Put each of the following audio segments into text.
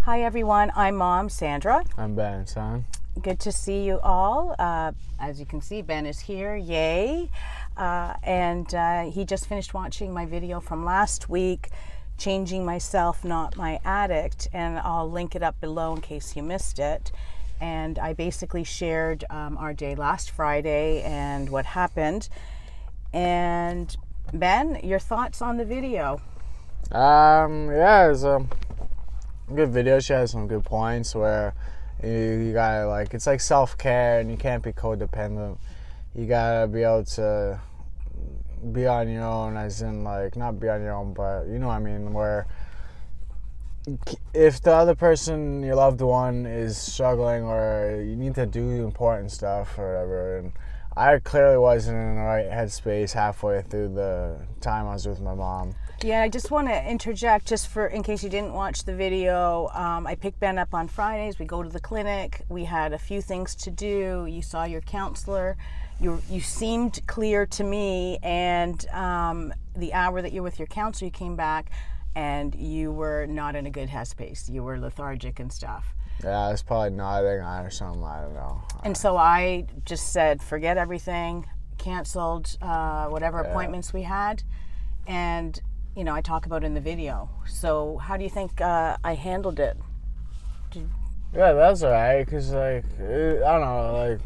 Hi everyone, I'm Mom Sandra. I'm Ben, son. Good to see you all. As you can see, Ben is here, yay. And he just finished watching my video from last week, Changing Myself, Not My Addict, and I'll link it up below in case you missed it. And I basically shared our day last Friday and what happened. And Ben, your thoughts on the video? Yeah, it's a good video. She has some good points where you gotta, like, it's like self-care and you can't be codependent. You gotta be able to be on your own, as in, like, not be on your own, but you know what I mean, where if the other person, your loved one, is struggling or you need to do important stuff or whatever, and I clearly wasn't in the right headspace halfway through the time I was with my mom. Yeah, I just want to interject just for in case you didn't watch the video. I pick Ben up on Fridays. We go to the clinic. We had a few things to do. You saw your counselor. You seemed clear to me, and the hour that you're with your counselor, you came back and you were not in a good headspace. You were lethargic and stuff. Yeah, I was probably nodding on or something, I don't know. And so I just said, forget everything, canceled whatever appointments we had, and you know, I talk about it in the video. So how do you think I handled it? Yeah, that's alright, because, like, I don't know,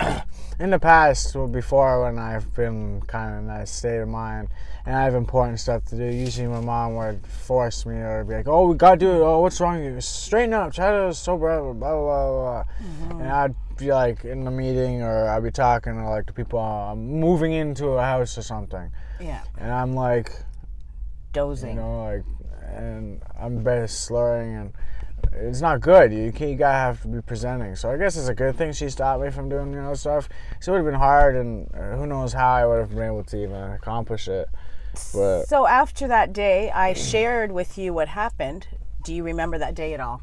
like, in the past, before, when I've been kind of in that state of mind, and I have important stuff to do, usually my mom would force me, or be like, oh, we gotta do it, oh, what's wrong with you? Straighten up, try to sober up, blah, blah, blah, blah. Mm-hmm. And I'd be, like, in the meeting, or I'd be talking to, like, the people, I'm moving into a house or something. Yeah. And I'm, like, dozing. You know, like, and I'm better slurring, and it's not good. You gotta have to be presenting. So I guess it's a good thing she stopped me from doing, stuff. So it would have been hard, and who knows how I would have been able to even accomplish it. But so after that day, I shared with you what happened. Do you remember that day at all?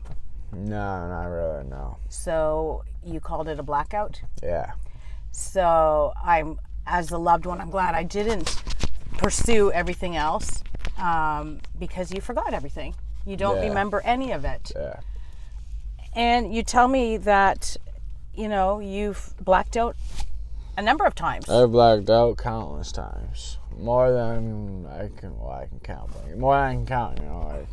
No, not really, no. So you called it a blackout? Yeah. So I'm, as a loved one, I'm glad I didn't pursue everything else. Because you forgot everything. You don't remember any of it. Yeah. And you tell me that, you've blacked out a number of times. I've blacked out countless times. More than I can count. More than I can count, like,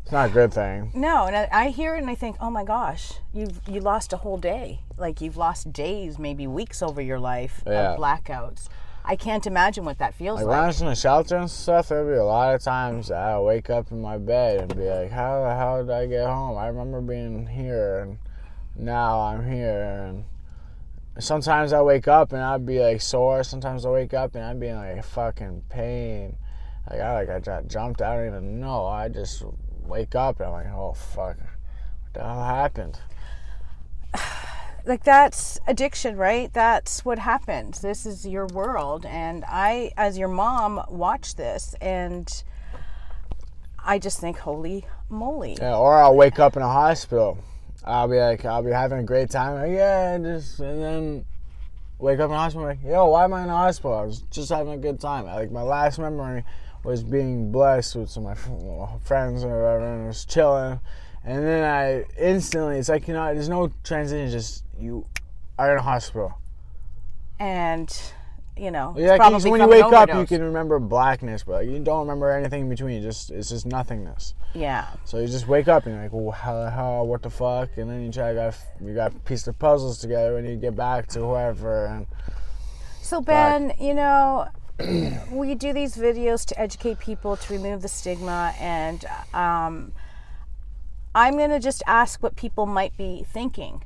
it's not a good thing. No, and I hear it and I think, oh my gosh, you lost a whole day. Like, you've lost days, maybe weeks over your life of blackouts. I can't imagine what that feels like. When I was in the shelter and stuff, there'd be a lot of times that I would wake up in my bed and be like, how the hell did I get home? I remember being here, and now I'm here. And sometimes I wake up and I'd be, like, sore. Sometimes I wake up and I'd be in, like, fucking pain. I got jumped. I don't even know. I just wake up and I'm like, oh, fuck. What the hell happened? Like, that's addiction, right? That's what happens. This is your world. And I, as your mom, watch this and I just think, holy moly. Yeah, or I'll wake up in a hospital. I'll be having a great time. Like, and then wake up in a hospital. Like, yo, why am I in a hospital? I was just having a good time. Like, my last memory was being blessed with some of my friends or whatever, and I was chilling. And then I instantly, it's like, there's no transition, just you are in a hospital. And, yeah, probably when you wake up, you can remember blackness, but you don't remember anything in between. It's just nothingness. Yeah. So you just wake up and you're like, well, how the hell, what the fuck? And then you got to piece the puzzles together and you get back to whoever. And so, Ben, we do these videos to educate people, to remove the stigma, and I'm going to just ask what people might be thinking.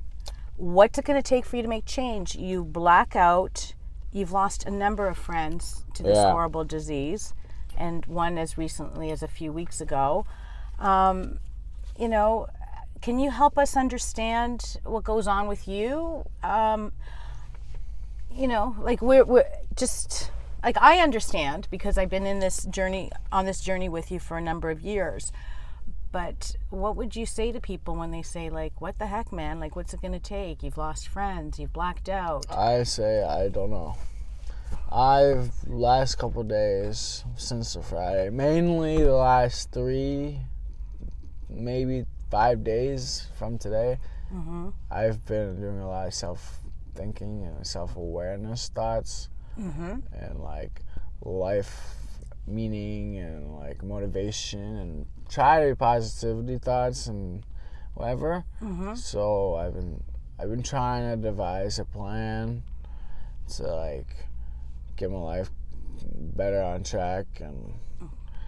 What's it going to take for you to make change? You black out. You've lost a number of friends to this horrible disease, and one as recently as a few weeks ago. Can you help us understand what goes on with you? Like, we're just, like, I understand because I've been on this journey with you for a number of years. But what would you say to people when they say, like, what the heck, man? Like, what's it going to take? You've lost friends. You've blacked out. I say, I don't know. Last couple days since the Friday, mainly the last 3 maybe 5 days from today, Mm-hmm. I've been doing a lot of self-thinking and self-awareness thoughts, Mm-hmm. and like life meaning and like motivation and try to be positivity thoughts and whatever. Mm-hmm. So I've been trying to devise a plan to like get my life better on track and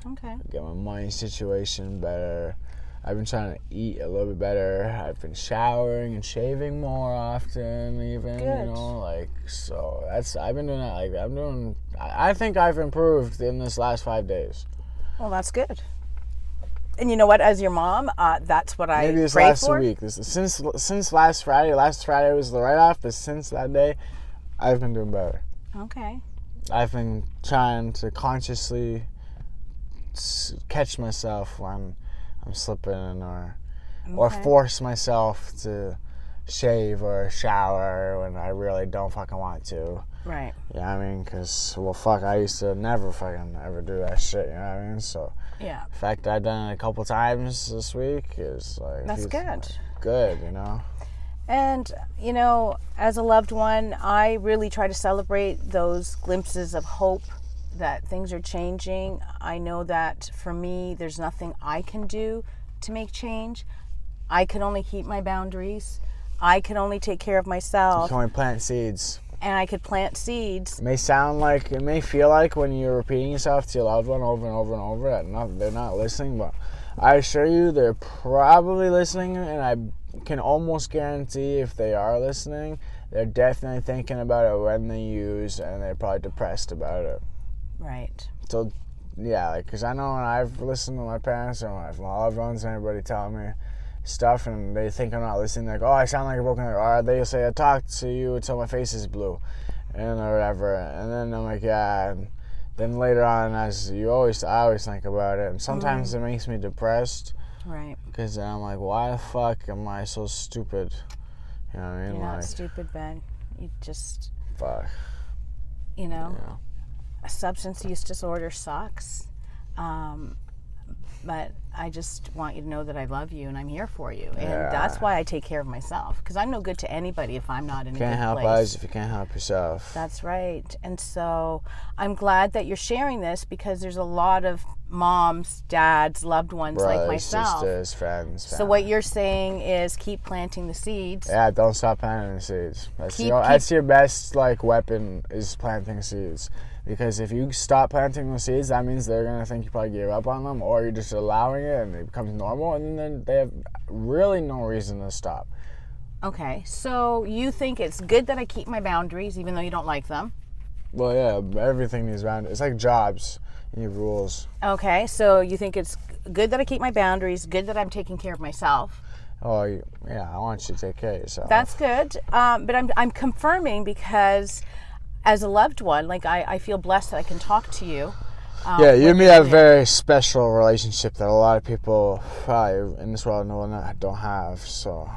Okay. get my money situation better. I've been trying to eat a little bit better. I've been showering and shaving more often, even. Good. You know, like, so I've been doing that. Like, I think I've improved in this last 5 days. Well, that's good. And you know what? As your mom, that's what I Maybe this pray last for. week. Since last Friday. Last Friday was the write-off, but since that day, I've been doing better. Okay. I've been trying to consciously catch myself when I'm slipping or force myself to shave or shower when I really don't fucking want to. Right. You know what I mean? Because, well, fuck, I used to never fucking ever do that shit, you know what I mean? So, Yeah. the fact that I've done it a couple times this week is like... That's good. Like, good, you know? And, you know, as a loved one, I really try to celebrate those glimpses of hope that things are changing. I know that for me, there's nothing I can do to make change. I can only keep my boundaries. I can only take care of You myself. can only plant seeds. And I could plant seeds. It may feel like when you're repeating yourself to your loved one over and over and over that they're not listening, but I assure you they're probably listening, and I can almost guarantee if they are listening, they're definitely thinking about it when they use, and they're probably depressed about it. Right. So, yeah, like, because I know when I've listened to my parents or my loved ones and everybody telling me stuff, and they think I'm not listening, like, oh, I sound like a broken record, or they say, I talked to you until my face is blue, and or whatever, and then I'm like, yeah, and then later on, I always think about it, and sometimes it makes me depressed, Right. because then I'm like, why the fuck am I so stupid? You know what I mean? You're not Like, stupid, Ben. You just, fuck. you know, Yeah. a substance use disorder sucks. But I just want you to know that I love you and I'm here for you. And that's why I take care of myself. Because I'm no good to anybody if I'm not in a good place. Can't help others if you can't help yourself. That's right. And so I'm glad that you're sharing this, because there's a lot of moms, dads, loved ones Brothers, like myself. sisters, friends, So family. what you're saying is keep planting the seeds. Yeah, don't stop planting the seeds. That's your best like weapon, is planting seeds. Because if you stop planting the seeds, that means they're gonna think you probably gave up on them, or you're just allowing it and it becomes normal, and then they have really no reason to stop. Okay, so you think it's good that I keep my boundaries even though you don't like them? Well, yeah, everything needs boundaries. It's like jobs. You need rules. Okay, so you think it's good that I keep my boundaries, good that I'm taking care of myself. Oh, yeah, I want you to take care of yourself. That's good, but I'm confirming, because as a loved one, like I feel blessed that I can talk to you. Yeah, you and me have a very special relationship that a lot of people probably in this world don't have. So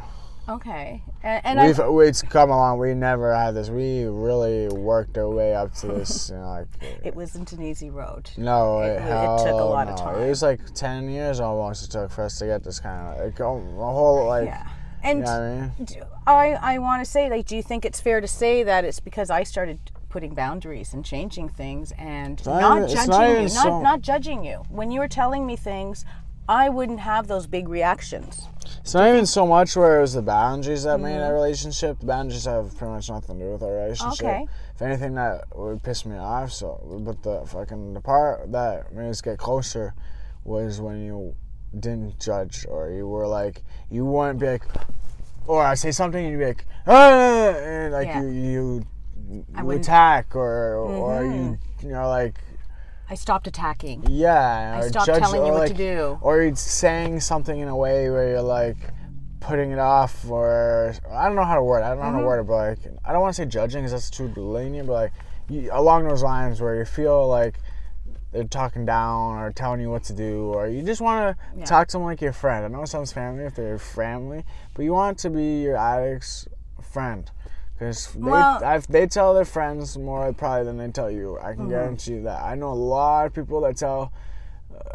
Okay, and it's come along. We never had this. We really worked our way up to this. You know, like it wasn't an easy road. no, it took a lot of time. It was like 10 years almost it took for us to get this kind of like a whole like. Yeah. And you know what I mean? I want to say, like, do you think it's fair to say that it's because I started putting boundaries and changing things and not judging you? When you were telling me things, I wouldn't have those big reactions. It's not even so much where it was the boundaries that made our relationship. The boundaries have pretty much nothing to do with our relationship. Okay. If anything, that would piss me off. But the part that made us get closer was when you didn't judge, or you were like, you wouldn't be like, or I say something and you'd be like, ah, and like you attack, or you know, like. I stopped attacking. Yeah. I stopped telling you what to do. Or you're saying something in a way where you're like putting it off, or I don't know how to word it. I don't know how to word it, but like, I don't want to say judging because that's too lenient, but like along those lines where you feel like they're talking down or telling you what to do, or you just want to talk to them like your friend. I know it sounds family if they're your family, but you want to be your addict's friend. Because they tell their friends more probably than they tell you. I can guarantee you that. I know a lot of people that tell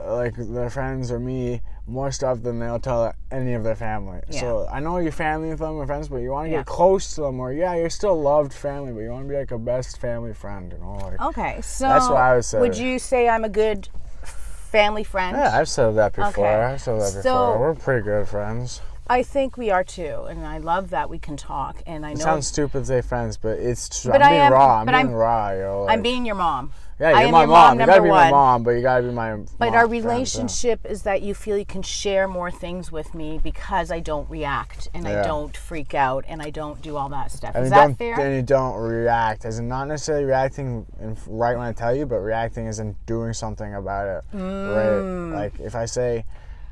like their friends or me more stuff than they'll tell any of their family. Yeah. So I know you're family with them or friends, but you want to Yeah. get close to them, or you're still loved family, but you want to be like a best family friend, you know. Like, Okay, so that's what I would say. Would you say I'm a good family friend? Yeah, I've said that before. Okay. I've said that So- before. We're pretty good friends. I think we are too, and I love that we can talk. And I know It sounds stupid to say friends, but it's true. But I'm I being am- raw. but I'm being raw, yo. Like, I'm being your mom. yeah, I you're am my your mom. You number gotta be my one. mom, but you gotta be my But mom our friend, relationship is that you feel you can share more things with me because I don't react and I Yeah. don't freak out and I don't do all that stuff. And Is you that don't, fair? and you don't react, as in not necessarily reacting right when I tell you, but reacting as in doing something about it. Right? Like if I say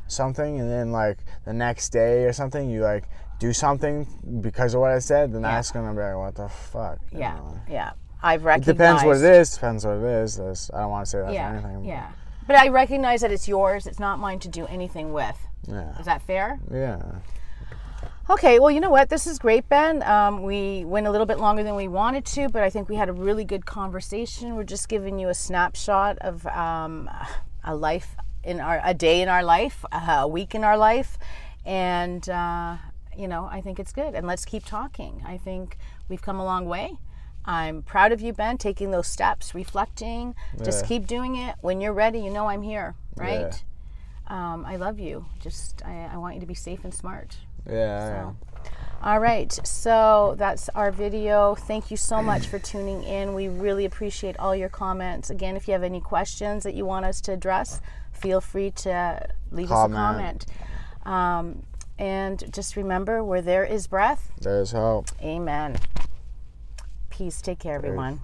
something and then like the next day or something, you like do something because of what I said, then that's gonna be like, what the fuck? You Yeah, know? yeah. I've It recognized. depends what it is. Depends what it is. I don't want to say that for anything. Yeah. But I recognize that it's yours. It's not mine to do anything with. Yeah. Is that fair? Yeah. Okay, well, you know what? This is great, Ben. We went a little bit longer than we wanted to, but I think we had a really good conversation. We're just giving you a snapshot of a life a day in our life, a week in our life, and I think it's good. And let's keep talking. I think we've come a long way. I'm proud of you, Ben, taking those steps, reflecting. Just keep doing it. When you're ready, you know I'm here, right? Yeah. I love you. I want you to be safe and smart. Yeah. All right, so that's our video. Thank you so much for tuning in. We really appreciate all your comments. Again, if you have any questions that you want us to address, feel free to leave us a comment. And just remember, where there is breath, There's hope. amen. Peace. Take care, everyone.